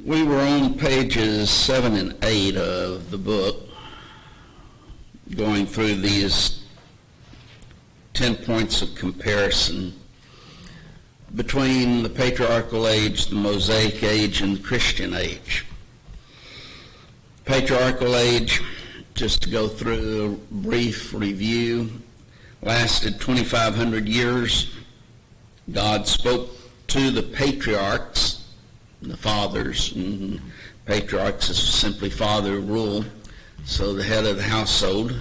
We were on pages 7 and 8 of the book, going through these 10 points of comparison between the patriarchal age, the Mosaic age, and the Christian age. Patriarchal age, just to go through a brief review, lasted 2,500 years. God spoke to the patriarchs, the fathers, and patriarchs is simply father rule, so the head of the household.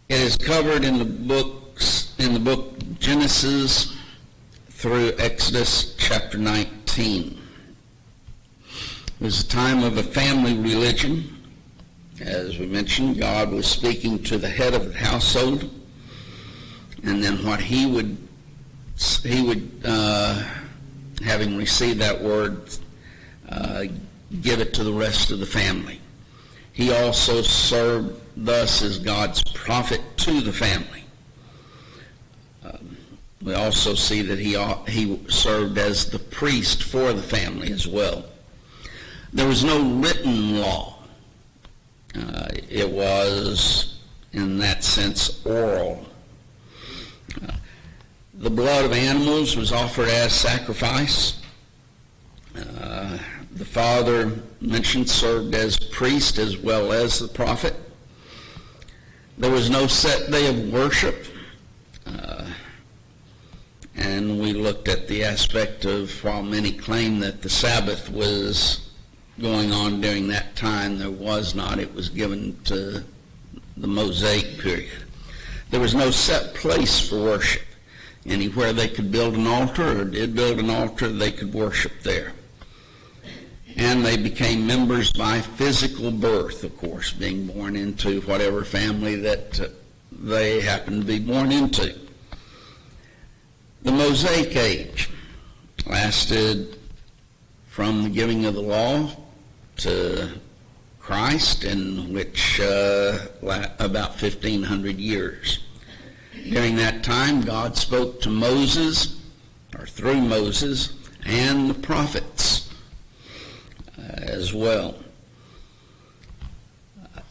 It is covered in the book Genesis through Exodus chapter 19. It was a time of a family religion. As we mentioned, God was speaking to the head of the household, and then what he would having received that word, give it to the rest of the family. He also served thus as God's prophet to the family. We also see that he served as the priest for the family as well. There was no written law. It was, in that sense, oral. The blood of animals was offered as sacrifice. The father mentioned served as priest as well as the prophet. There was no set day of worship. And we looked at the aspect of, while many claim that the Sabbath was going on during that time, there was not. It was given to the Mosaic period. There was no set place for worship. Anywhere they could build an altar or did build an altar, they could worship there. And they became members by physical birth, of course, being born into whatever family that they happened to be born into. The Mosaic age lasted from the giving of the law to Christ, in which about 1,500 years. During that time, God spoke to Moses, or through Moses, and the prophets as well.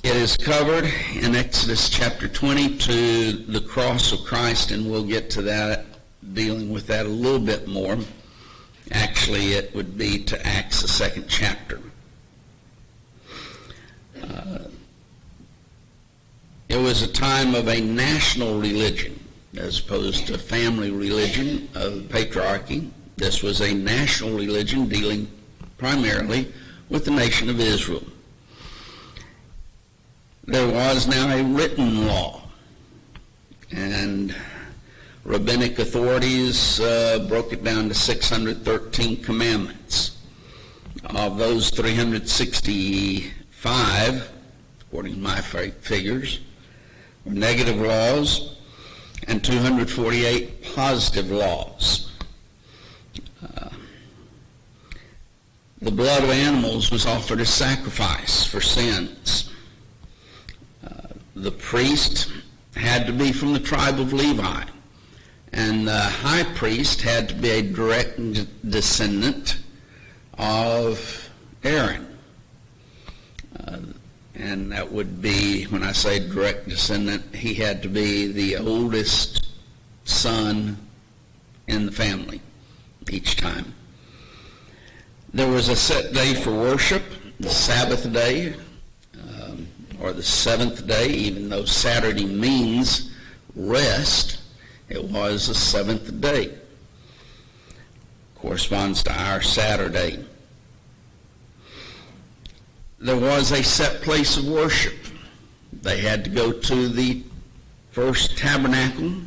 It is covered in Exodus chapter 20 to the cross of Christ, and we'll get to that, dealing with that a little bit more. Actually, it would be to Acts, the 2nd chapter. It was a time of a national religion as opposed to family religion of patriarchy. This was a national religion dealing primarily with the nation of Israel. There was now a written law, and rabbinic authorities broke it down to 613 commandments. Of those, 365, according to my figures, were negative laws, and 248 positive laws. The blood of animals was offered as sacrifice for sins. The priest had to be from the tribe of Levi, and the high priest had to be a direct descendant of Aaron. And that would be, when I say direct descendant, he had to be the oldest son in the family each time. There was a set day for worship, the Sabbath day, or the seventh day, even though Saturday means rest, it was the seventh day. Corresponds to our Saturday. There was a set place of worship. They had to go to the first tabernacle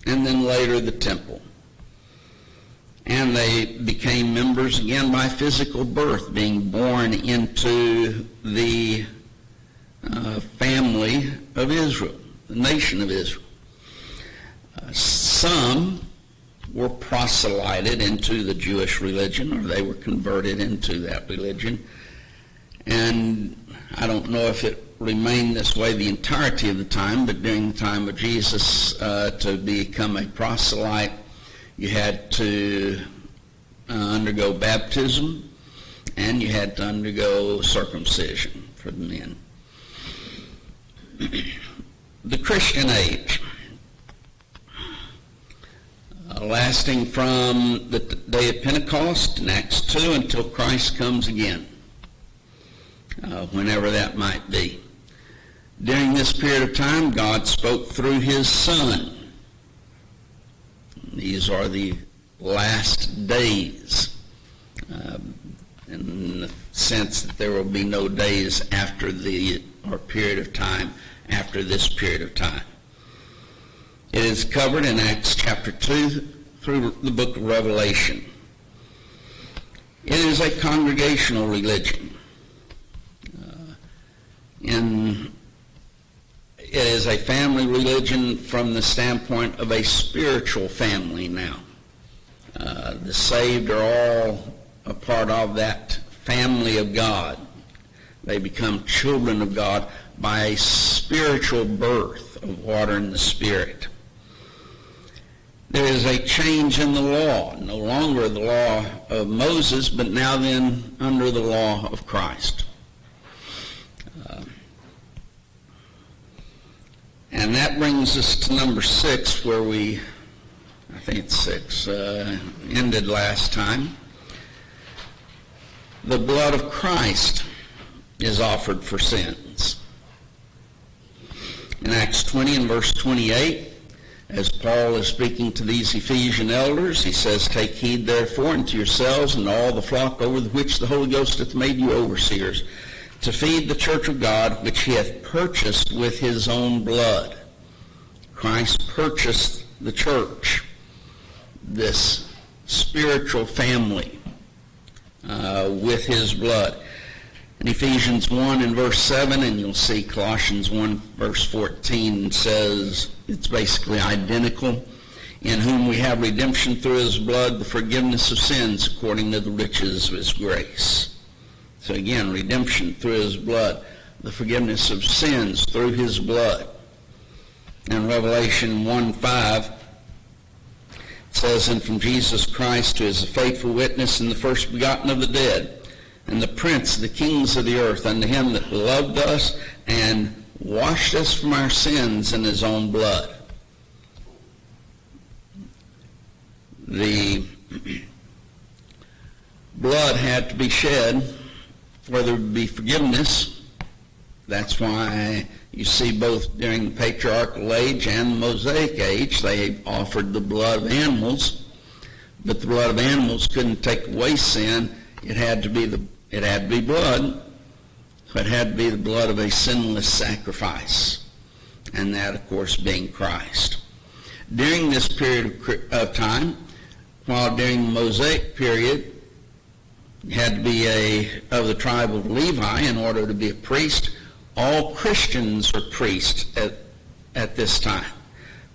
and then later the temple. And they became members again by physical birth, being born into the family of Israel, the nation of Israel. Some were proselyted into the Jewish religion, or they were converted into that religion. And I don't know if it remained this way the entirety of the time, but during the time of Jesus, to become a proselyte, you had to undergo baptism, and you had to undergo circumcision for the men. The Christian age, lasting from the day of Pentecost in Acts 2 until Christ comes again, whenever that might be. During this period of time, God spoke through his Son. These are the last days, in the sense that there will be no days after or period of time after this period of time. It is covered in Acts chapter 2 through the book of Revelation. It is a congregational religion. It is a family religion from the standpoint of a spiritual family now. The saved are all a part of that family of God. They become children of God by a spiritual birth of water and the Spirit. There is a change in the law, no longer the law of Moses, but now then under the law of Christ. And that brings us to number 6, where I think it's 6, ended last time. The blood of Christ is offered for sins. In Acts 20 and verse 28, as Paul is speaking to these Ephesian elders, he says, "Take heed therefore unto yourselves and all the flock over which the Holy Ghost hath made you overseers, to feed the church of God, which he hath purchased with his own blood." Christ purchased the church, this spiritual family, with his blood. In Ephesians 1 and verse 7, and you'll see Colossians 1 verse 14 says, it's basically identical, "In whom we have redemption through his blood, the forgiveness of sins according to the riches of his grace." So again, redemption through his blood, the forgiveness of sins through his blood. In Revelation 1:5, it says, "And from Jesus Christ, who is a faithful witness and the first begotten of the dead, and the prince of the kings of the earth, unto him that loved us and washed us from our sins in his own blood." The blood had to be shed where there would be forgiveness. That's why you see both during the patriarchal age and the Mosaic age, they offered the blood of animals, but the blood of animals couldn't take away sin. It had to be blood, so it had to be the blood of a sinless sacrifice, and that, of course, being Christ. During this period of time, while during the Mosaic period, you had to be of the tribe of Levi in order to be a priest, all Christians are priests at this time.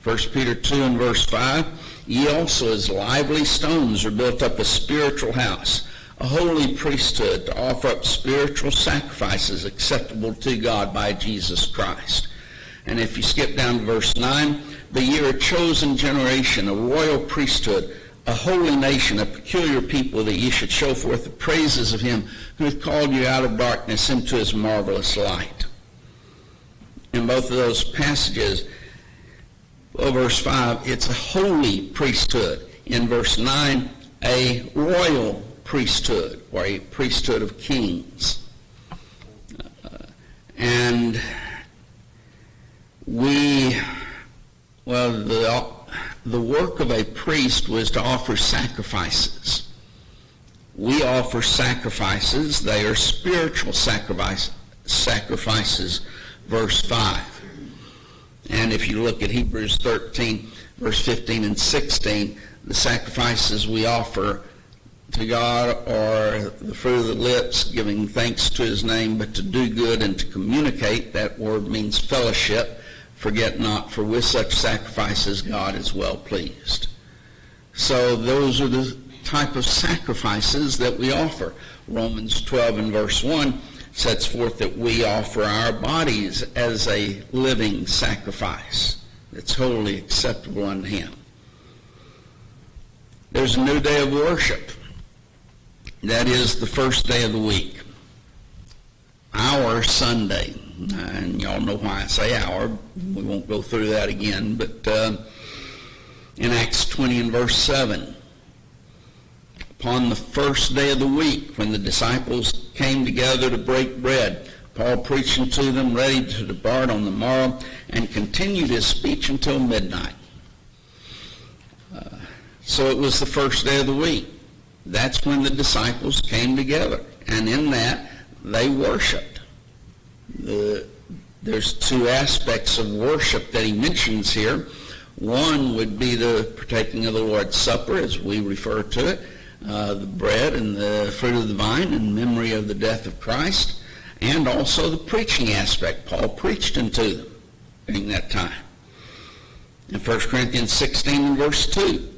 1 Peter 2 and verse 5, "Ye also as lively stones are built up a spiritual house, a holy priesthood, to offer up spiritual sacrifices acceptable to God by Jesus Christ." And if you skip down to verse 9, "But ye are a chosen generation, a royal priesthood, a holy nation, a peculiar people, that ye should show forth the praises of him who hath called you out of darkness into his marvelous light." In both of those passages, verse 5, it's a holy priesthood. In verse 9, a royal priesthood, or a priesthood of kings. And the work of a priest was to offer sacrifices. We offer sacrifices. They are spiritual sacrifices, verse 5. And if you look at Hebrews 13, verse 15 and 16, the sacrifices we offer to God are the fruit of the lips, giving thanks to his name, but to do good and to communicate. That word means fellowship. "Forget not, for with such sacrifices God is well pleased." So those are the type of sacrifices that we offer. Romans 12 and verse 1 sets forth that we offer our bodies as a living sacrifice that's wholly acceptable unto him. there's a new day of worship. That is the first day of the week. Our Sunday. And y'all know why I say our. We won't go through that again. But in Acts 20 and verse 7, upon the first day of the week, when the disciples came together to break bread, Paul preaching to them, ready to depart on the morrow, and continued his speech until midnight. So it was the first day of the week. That's when the disciples came together. And in that, they worshiped. There's two aspects of worship that he mentions here. One would be the partaking of the Lord's Supper, as we refer to it, the bread and the fruit of the vine in memory of the death of Christ, and also the preaching aspect. Paul preached unto them during that time. In 1 Corinthians 16 and verse 2,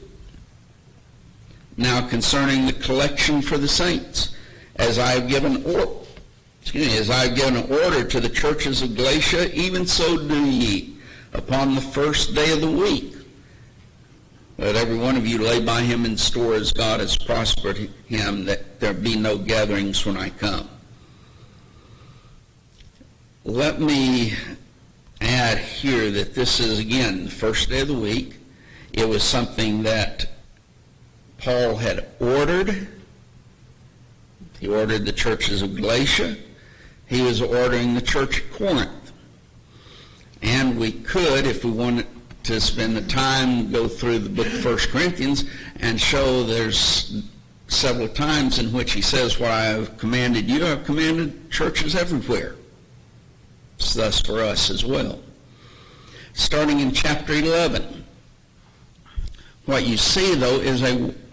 now concerning the collection for the saints, as I have given order to the churches of Galatia, even so do ye upon the first day of the week. Let every one of you lay by him in store as God has prospered him, that there be no gatherings when I come. Let me add here that this is, again, the first day of the week. It was something that Paul had ordered. He ordered the churches of Galatia. He was ordering the church at Corinth. And we could, if we wanted to spend the time, go through the book of 1 Corinthians and show there's several times in which he says, what I have commanded you, I've commanded churches everywhere. It's thus for us as well. Starting in chapter 11, what you see, though, is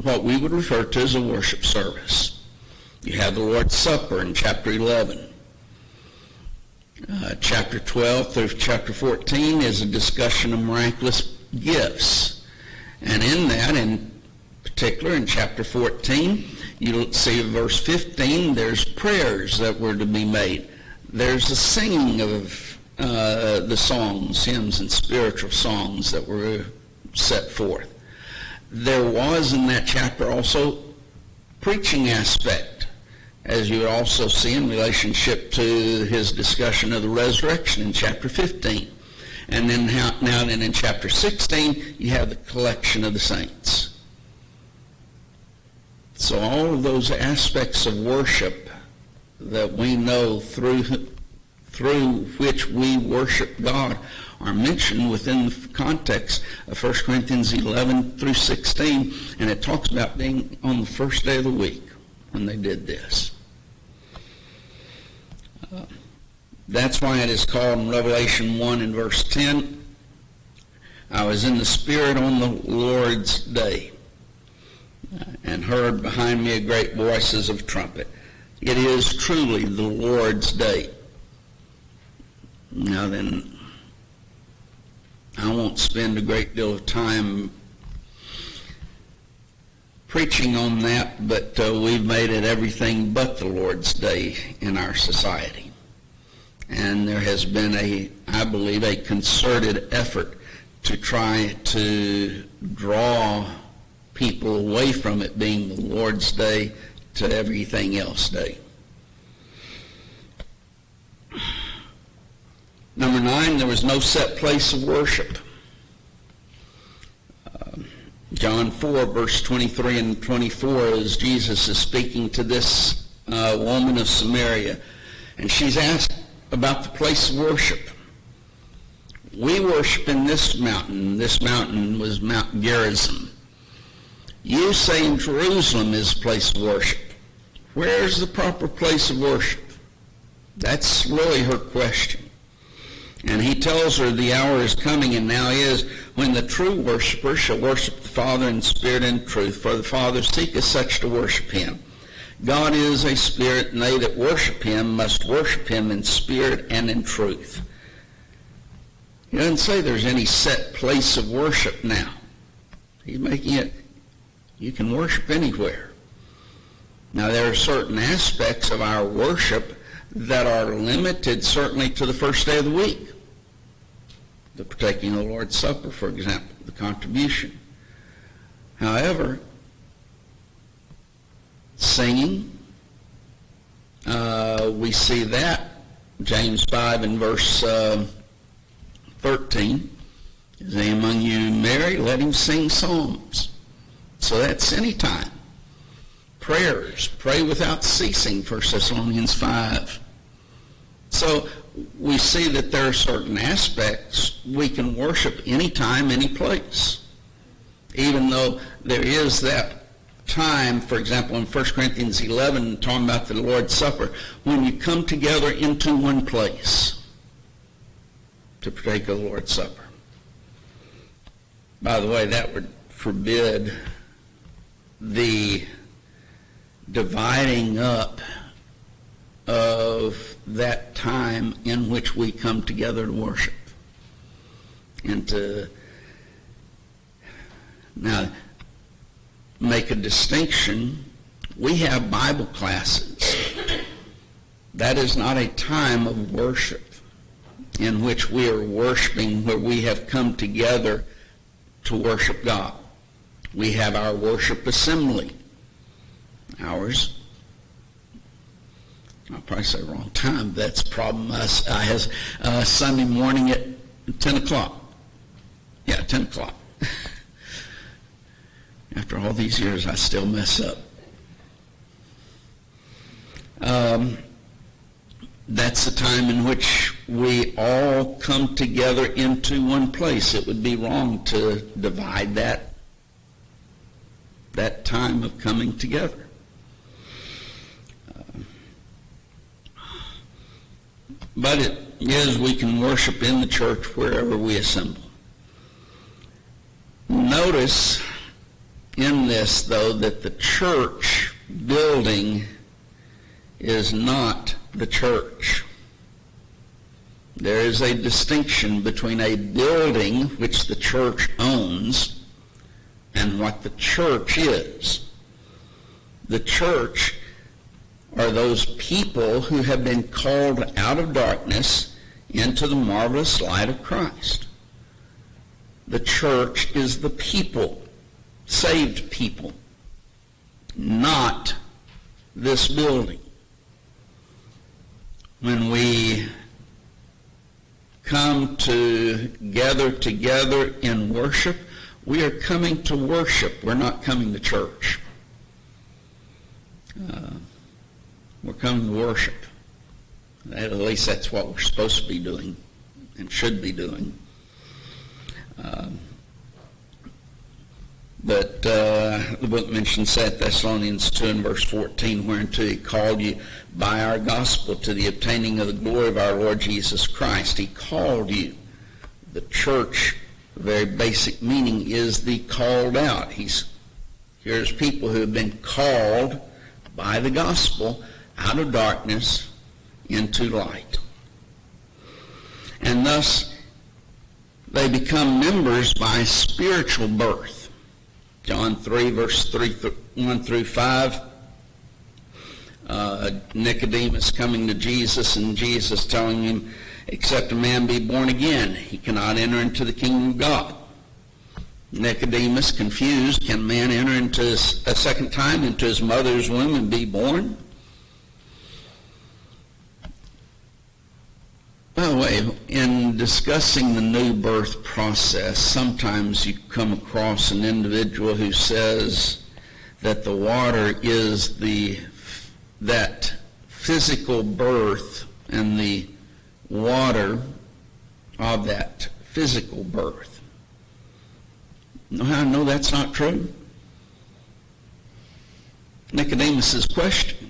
what we would refer to as a worship service. You have the Lord's Supper in chapter 11. Chapter 12 through chapter 14 is a discussion of miraculous gifts. And in that, in particular, in chapter 14, you'll see in verse 15, there's prayers that were to be made. There's a singing of the songs, hymns, and spiritual songs that were set forth. There was in that chapter also preaching aspect, as you would also see in relationship to his discussion of the resurrection in chapter 15. And then now in chapter 16, you have the collection of the saints. So all of those aspects of worship that we know through which we worship God are mentioned within the context of 1 Corinthians 11 through 16, and it talks about being on the first day of the week when they did this. That's why it is called in Revelation 1 and verse 10, I was in the Spirit on the Lord's day, and heard behind me a great voices of trumpet. It is truly the Lord's day. Now then, I won't spend a great deal of time preaching on that, but we've made it everything but the Lord's day in our society. And there has been I believe, a concerted effort to try to draw people away from it being the Lord's day to everything else day. Number 9, there was no set place of worship. John 4, verse 23 and 24, as Jesus is speaking to this woman of Samaria, and she's asked about the place of worship. We worship in this mountain. This mountain was Mount Gerizim. You say in Jerusalem is the place of worship. Where is the proper place of worship? That's really her question. And he tells her the hour is coming, and now is, when the true worshiper shall worship the Father in spirit and truth, for the Father seeketh such to worship him. God is a spirit, and they that worship him must worship him in spirit and in truth. He doesn't say there's any set place of worship now. He's making it, you can worship anywhere. Now there are certain aspects of our worship that are limited certainly to the first day of the week. The partaking of the Lord's Supper, for example, the contribution. However, singing. We see that, James 5 and verse 13. Is any among you merry? Let him sing psalms. So that's any time. Prayers, pray without ceasing, 1 Thessalonians 5. So we see that there are certain aspects we can worship anytime, any place. Even though there is that time, for example, in 1 Corinthians 11, talking about the Lord's Supper, when you come together into one place to partake of the Lord's Supper. By the way, that would forbid the dividing up of that time in which we come together to worship. And to now make a distinction, we have Bible classes. That is not a time of worship in which we are worshiping, where we have come together to worship God. We have our worship assembly. Ours, I'll probably say the wrong time. That's a problem. I have Sunday morning at 10 o'clock. Yeah, 10 o'clock. After all these years, I still mess up. That's the time in which we all come together into one place. It would be wrong to divide that time of coming together. But it is, we can worship in the church wherever we assemble. Notice in this, though, that the church building is not the church. There is a distinction between a building which the church owns and what the church is. The church are those people who have been called out of darkness into the marvelous light of Christ. The church is the people, saved people, not this building. When we come to gather together in worship, we are coming to worship. We're not coming to church. We're coming to worship. At least that's what we're supposed to be doing and should be doing. But the book mentions 2 Thessalonians 2 and verse 14, whereunto he called you by our gospel to the obtaining of the glory of our Lord Jesus Christ. He called you. The church, the very basic meaning is the called out. Here's people who have been called by the gospel out of darkness into light. And thus they become members by spiritual birth. John 3, verse 1 through 5, Nicodemus coming to Jesus, and Jesus telling him, except a man be born again, he cannot enter into the kingdom of God. Nicodemus, confused, can man enter into a second time into his mother's womb and be born? By the way, in discussing the new birth process, sometimes you come across an individual who says that the water is that physical birth and the water of that physical birth. You know how I know that's not true? Nicodemus's question.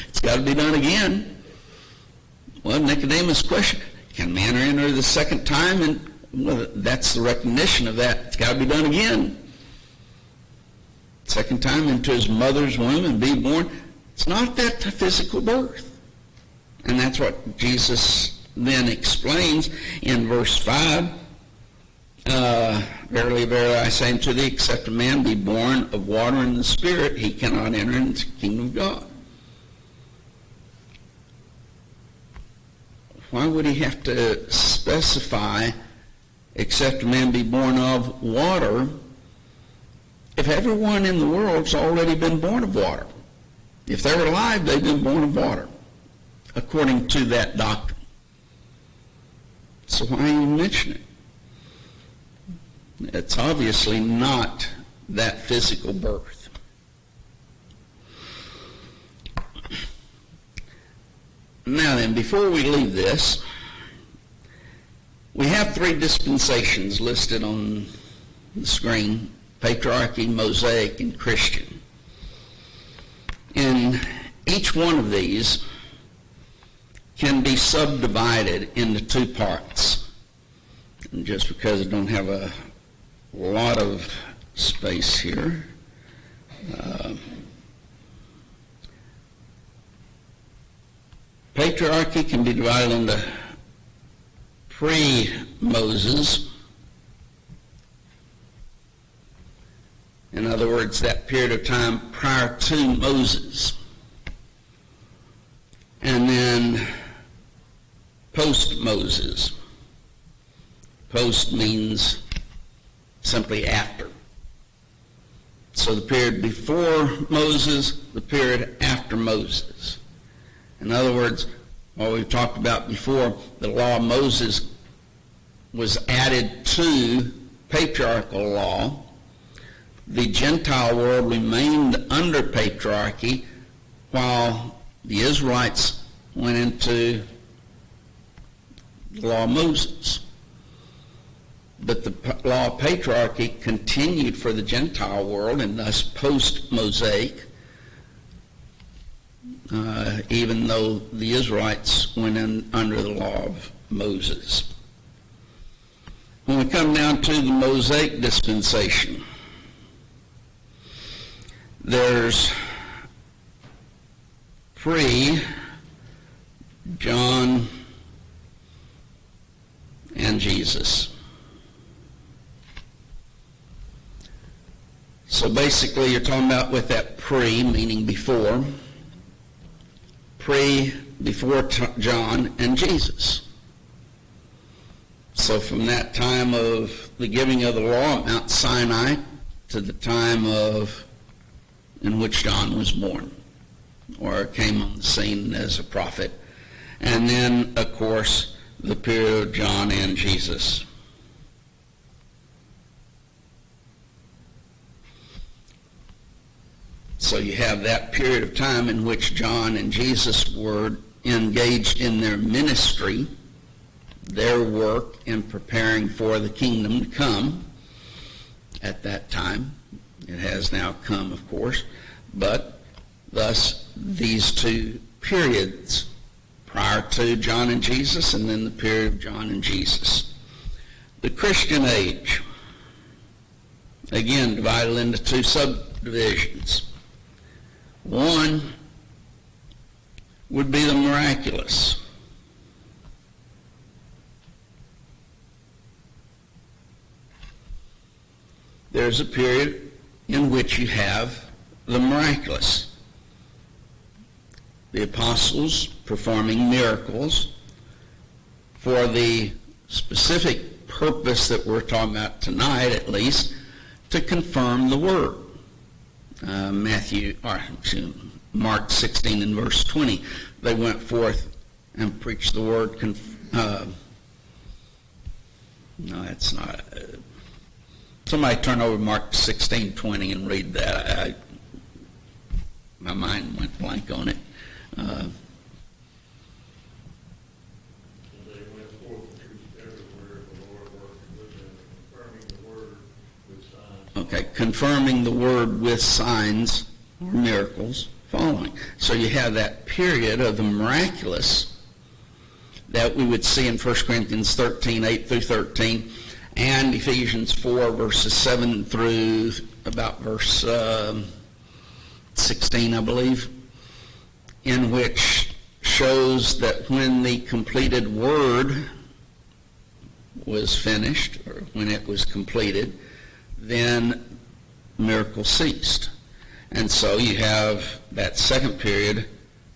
It's got to be done again. Well, Nicodemus' question, can man enter the second time? And well, that's the recognition of that. It's got to be done again. Second time into his mother's womb and be born. It's not that physical birth. And that's what Jesus then explains in verse 5. Verily, verily, I say unto thee, except a man be born of water and the Spirit, he cannot enter into the kingdom of God. Why would he have to specify except a man be born of water, if everyone in the world's already been born of water? If they're alive, they've been born of water, according to that doctrine. So why even mention it? It's obviously not that physical birth. Now then, before we leave this, we have three dispensations listed on the screen: Patriarchy, Mosaic, and Christian. In each one of these can be subdivided into two parts. And just because I don't have a lot of space here, Patriarchy can be divided into pre-Moses. In other words, that period of time prior to Moses. And then post-Moses. Post means simply after. So the period before Moses, the period after Moses. In other words, what we've talked about before, the law of Moses was added to patriarchal law. The Gentile world remained under patriarchy while the Israelites went into the law of Moses. But the law of patriarchy continued for the Gentile world, and thus post-Mosaic, even though the Israelites went in under the law of Moses. When we come down to the Mosaic dispensation, there's pre-John and Jesus. So basically you're talking about with that pre, meaning before John and Jesus. So from that time of the giving of the law at Mount Sinai to the time in which John was born, or came on the scene as a prophet. And then, of course, the period of John and Jesus. So you have that period of time in which John and Jesus were engaged in their ministry, their work in preparing for the kingdom to come at that time. It has now come, of course, but thus these two periods, prior to John and Jesus, and then the period of John and Jesus. The Christian age, again, divided into two subdivisions. One would be the miraculous. There's a period in which you have the miraculous. The apostles performing miracles for the specific purpose that we're talking about tonight, at least, to confirm the word. Mark 16 and verse 20, they went forth and preached the word. No, it's not. Somebody turn over Mark 16:20 and read that. My mind went blank on it. They went forth and preached everywhere, the Lord working with them, confirming the word with signs. Okay, confirming the word with signs or miracles following. So you have that period of the miraculous that we would see in 1 Corinthians 13, 8 through 13, and Ephesians 4, verses 7 through about verse 16, I believe, in which shows that when the completed word was finished, or when it was completed, then miracles ceased. And so you have that second period,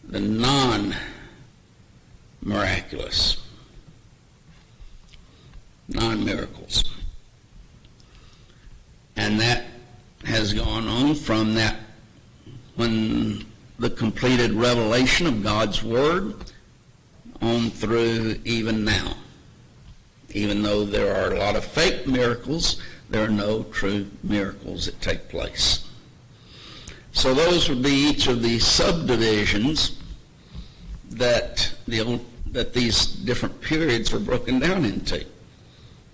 the non-miraculous. non-miracles. And that has gone on from that, when the completed revelation of God's Word, on through even now. Even though there are a lot of fake miracles, there are no true miracles that take place. So those would be each of the subdivisions that these different periods are broken down into.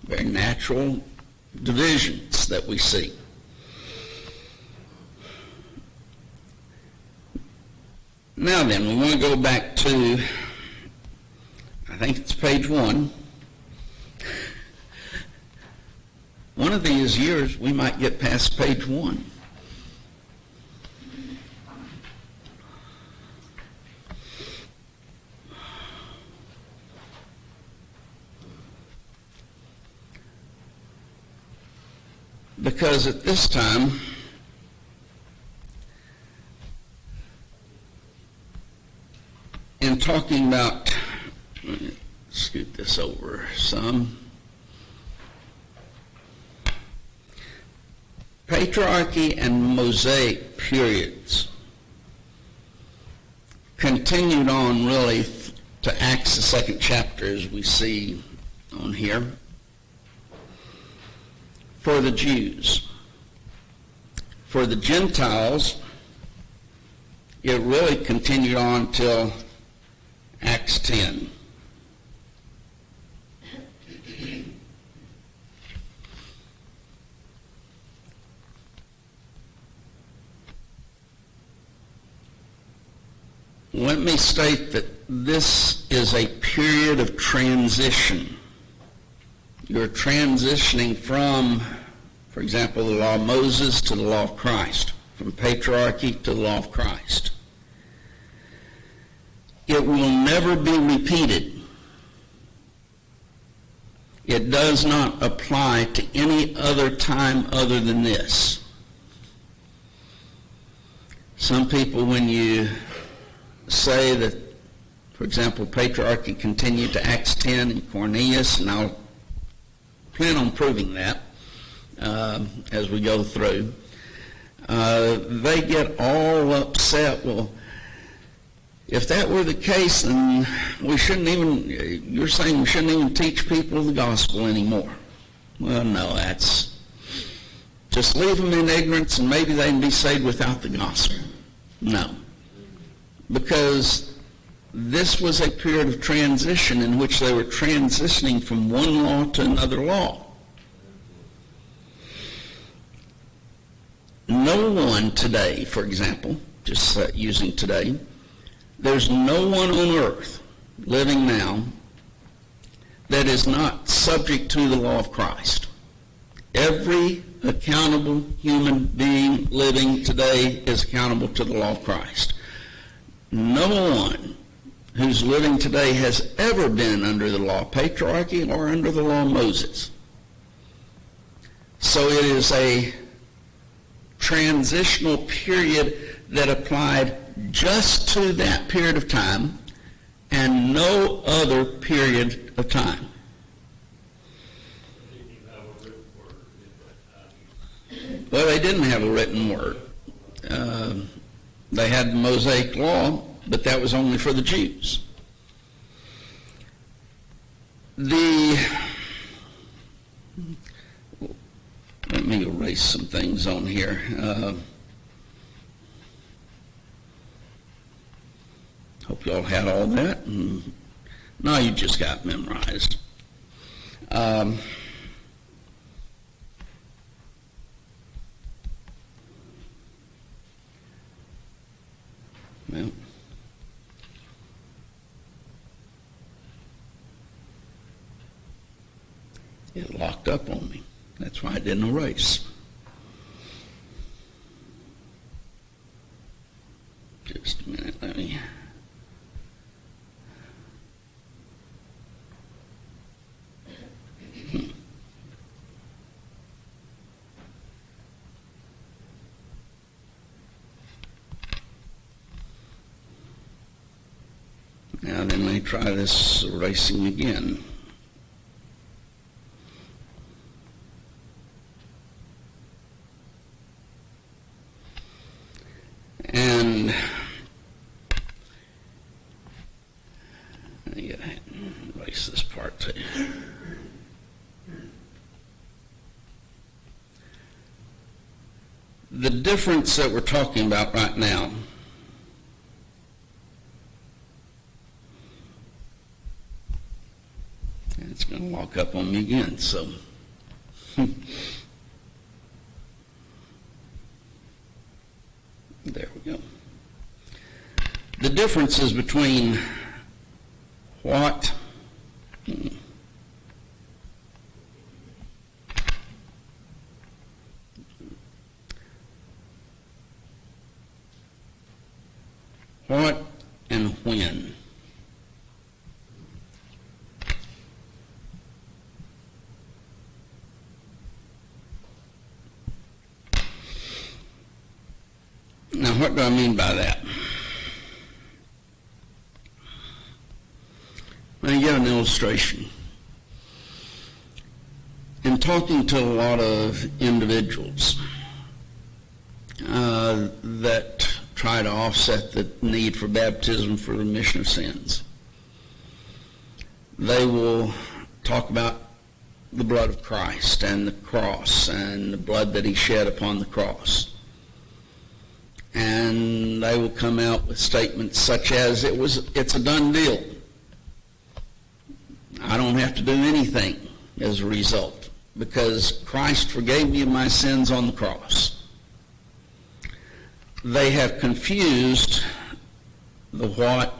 Very natural divisions that we see. Now then, we want to go back to, I think it's page 1. One of these years, we might get past page 1. Because at this time, in talking about, let me scoot this over some, Patriarchy and Mosaic periods continued on really to Acts, the 2nd chapter, as we see on here, for the Jews. For the Gentiles, it really continued on till Acts 10. Let me state that this is a period of transition. You're transitioning from, for example, the law of Moses to the law of Christ, from patriarchy to the law of Christ. It will never be repeated. It does not apply to any other time other than this. Some people, when you say that, for example, patriarchy continued to Acts 10 and Cornelius, and I'll plan on proving that as we go through, they get all upset. Well, if that were the case, then we shouldn't even, you're saying we shouldn't even teach people the gospel anymore. Well, no, that's, just leave them in ignorance and maybe they can be saved without the gospel. No. Because this was a period of transition in which they were transitioning from one law to another law. No one today, for example, just using today, there's no one on earth living now that is not subject to the law of Christ. Every accountable human being living today is accountable to the law of Christ. No one who's living today has ever been under the law of patriarchy or under the law of Moses. So it is a transitional period that applied just to that period of time and no other period of time. Well, they didn't have a written word. They had the Mosaic law, but that was only for the Jews. Let me erase some things on here. Hope you all had all that. No, you just got memorized. Well, it locked up on me. That's why I didn't erase. Just a minute, let me... Now then, let me try this erasing again. And I gotta erase this part too. The difference that we're talking about right now it's going to lock up on me again, so there we go. The difference is between what and when. Now, what do I mean by that? Let me give an illustration. In talking to a lot of individuals that try to offset the need for baptism for remission of sins, they will talk about the blood of Christ and the cross and the blood that he shed upon the cross. And they will come out with statements such as, it's a done deal. I don't have to do anything as a result, because Christ forgave me of my sins on the cross. They have confused the what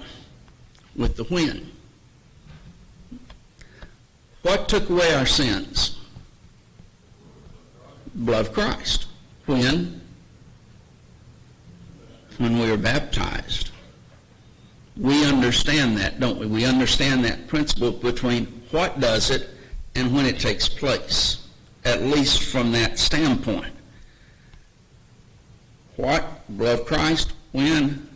with the when. What took away our sins? Blood of Christ. When? When we were baptized. We understand that, don't we? We understand that principle between what does it and when it takes place, at least from that standpoint. What? Blood of Christ. When?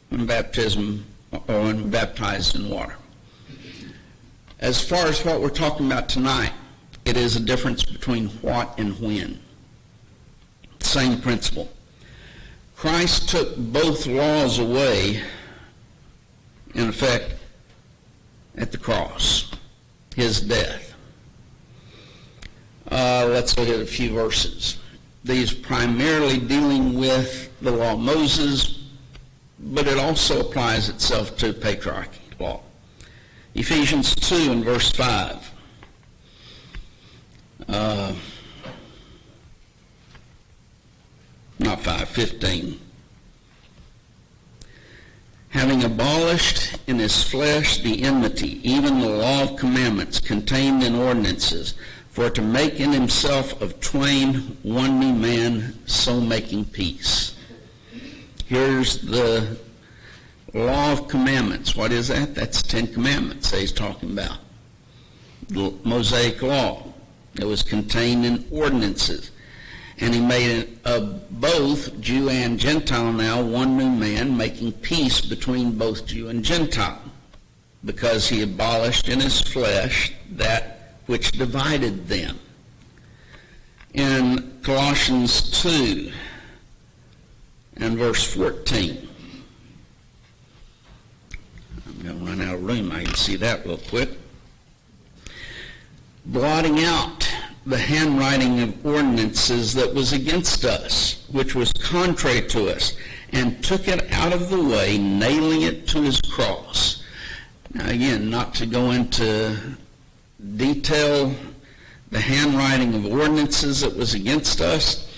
When baptism, or when baptized in water. As far as what we're talking about tonight, it is a difference between what and when. Same principle. Christ took both laws away, in effect, at the cross, his death. Let's look at a few verses. These primarily dealing with the law of Moses, but it also applies itself to patriarchy law. Ephesians 2 and verse 5. Not 5, 15. Having abolished in his flesh the enmity, even the law of commandments contained in ordinances, for to make in himself of twain one new man, so making peace. Here's the law of commandments. What is that? That's the 10 Commandments that he's talking about. The Mosaic law that was contained in ordinances. And he made of both Jew and Gentile now one new man, making peace between both Jew and Gentile, because he abolished in his flesh that which divided them. In Colossians 2 and verse 14, I'm going to run out of room. I can see that real quick. Blotting out the handwriting of ordinances that was against us, which was contrary to us, and took it out of the way, nailing it to his cross. Now again, not to go into detail the handwriting of ordinances that was against us.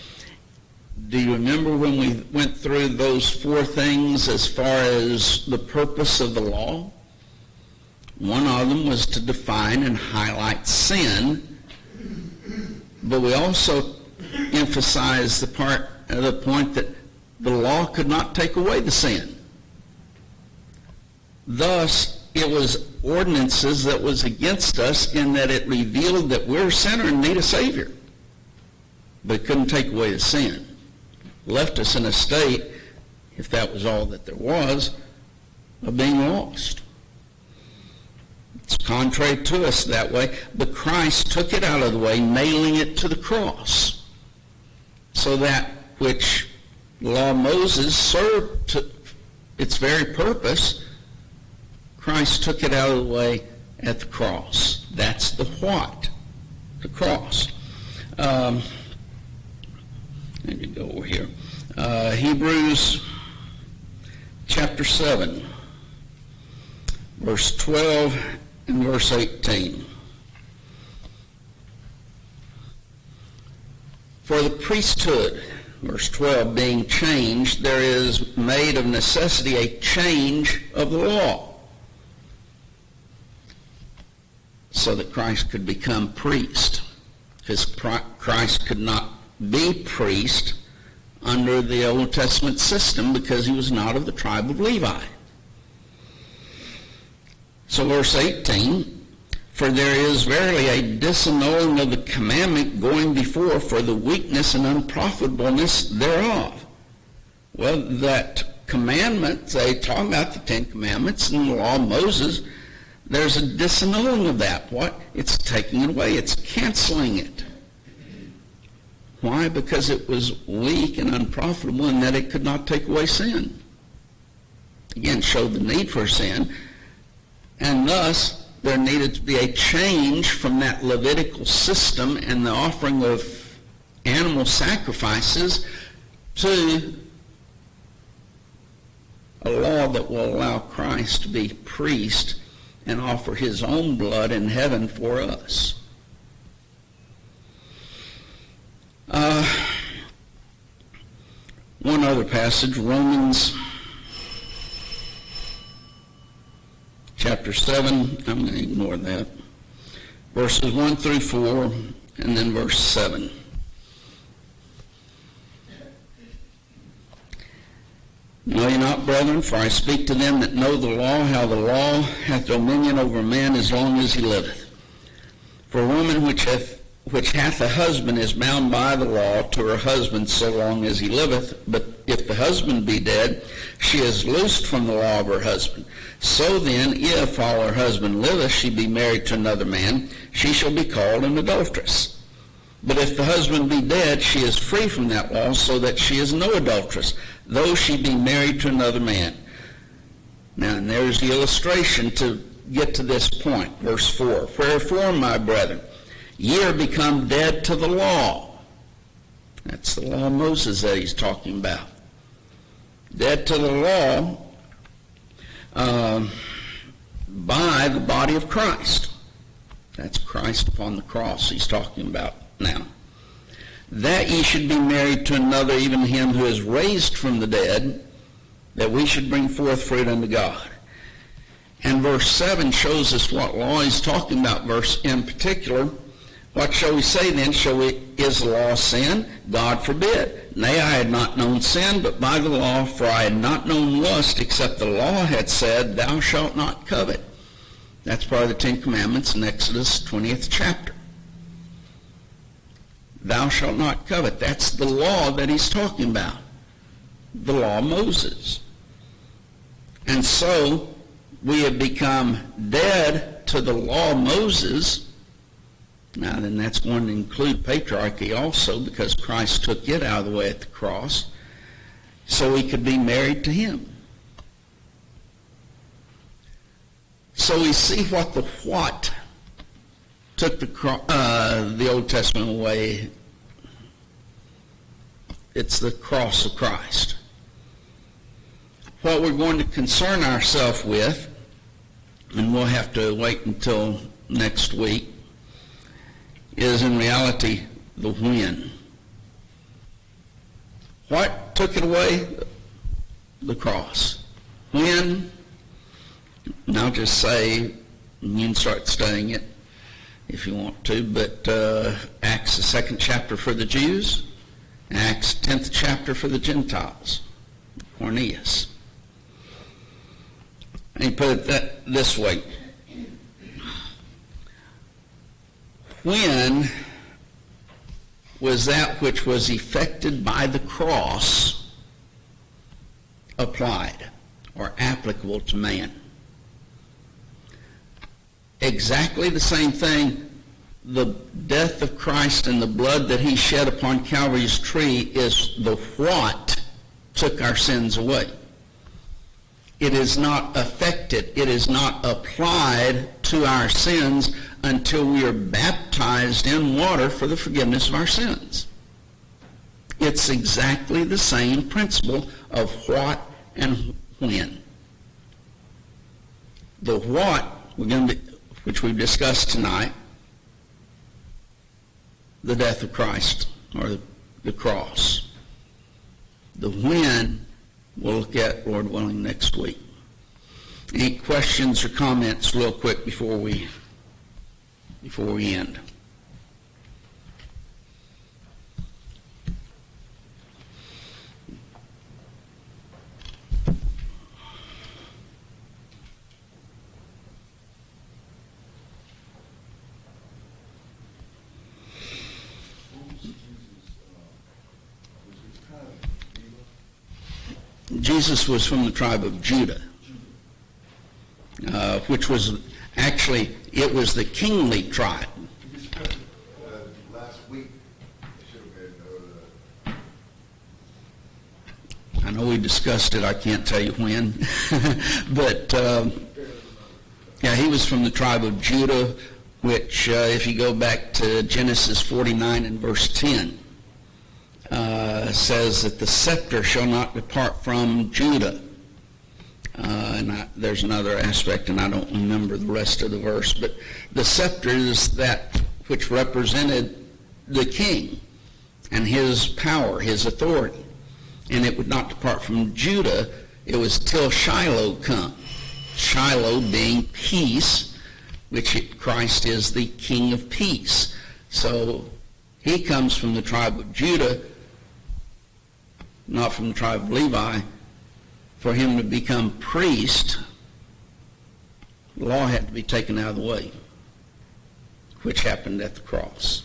Do you remember when we went through those 4 things as far as the purpose of the law? One of them was to define and highlight sin, but we also emphasized the point that the law could not take away the sin. Thus, it was ordinances that was against us in that it revealed that we're a sinner and need a Savior. But it couldn't take away the sin. Left us in a state, if that was all that there was, of being lost. It's contrary to us that way, but Christ took it out of the way, nailing it to the cross, so that which The law of Moses served its very purpose. Christ took it out of the way at the cross. That's the what, the cross. Let me go over here. Hebrews chapter 7, verse 12 and verse 18. For the priesthood, verse 12, being changed, there is made of necessity a change of the law, so that Christ could become priest, because Christ could not be priest under the Old Testament system because he was not of the tribe of Levi. So verse 18, for there is verily a disannulling of the commandment going before for the weakness and unprofitableness thereof. Well, that commandment, they talk about the Ten Commandments and the law of Moses, there's a disannulling of that. What? It's taking it away. It's canceling it. Why? Because it was weak and unprofitable and that it could not take away sin. Again, showed the need for sin. And thus, there needed to be a change from that Levitical system and the offering of animal sacrifices to a law that will allow Christ to be priest and offer his own blood in heaven for us. One other passage, Romans chapter 7, I'm going to ignore that, verses 1 through 4, and then verse 7. Know ye not, brethren, for I speak to them that know the law, how the law hath dominion over man as long as he liveth. For a woman which hath a husband is bound by the law to her husband so long as he liveth. But if the husband be dead, she is loosed from the law of her husband. So then, if while her husband liveth she be married to another man, she shall be called an adulteress. But if the husband be dead, she is free from that law, so that she is no adulteress, though she be married to another man. Now, and there's the illustration to get to this point. Verse 4, wherefore, my brethren, ye are become dead to the law. That's the law of Moses that he's talking about. Dead to the law by the body of Christ. That's Christ upon the cross he's talking about now. That ye should be married to another, even him who is raised from the dead, that we should bring forth fruit unto God. And verse 7 shows us what law he's talking about, verse in particular. What shall we say then? Is the law sin? God forbid. Nay, I had not known sin, but by the law, for I had not known lust, except the law had said, thou shalt not covet. That's part of the Ten Commandments in Exodus 20th chapter. Thou shalt not covet. That's the law that he's talking about. The law of Moses. And so, we have become dead to the law of Moses. Now then, that's going to include patriarchy also, because Christ took it out of the way at the cross, so we could be married to him. So we see what took the Old Testament away. It's the cross of Christ. What we're going to concern ourselves with, and we'll have to wait until next week, is in reality the when. What took it away? The cross. When? And I'll just say, you can start studying it if you want to, but Acts the 2nd chapter for the Jews, Acts 10th chapter for the Gentiles, Cornelius. And he put it this way. When was that which was effected by the cross applied or applicable to man? Exactly the same thing. The death of Christ and the blood that he shed upon Calvary's tree is the what took our sins away. It is not affected, it is not applied to our sins until we are baptized in water for the forgiveness of our sins. It's exactly the same principle of what and when. The what, which we've discussed tonight, the death of Christ, or the cross. The when, we'll look at, Lord willing, next week. Any questions or comments real quick before we end? Jesus was from the tribe of Judah, which was actually, it was the kingly tribe. Last week, should have been, I know we discussed it, I can't tell you when, but yeah, he was from the tribe of Judah, which if you go back to Genesis 49 and verse 10, says that the scepter shall not depart from Judah. There's another aspect, and I don't remember the rest of the verse, but the scepter is that which represented the king and his power, his authority. And it would not depart from Judah. It was till Shiloh come. Shiloh being peace, which Christ is the King of peace. So he comes from the tribe of Judah, not from the tribe of Levi. For him to become priest, the law had to be taken out of the way, which happened at the cross.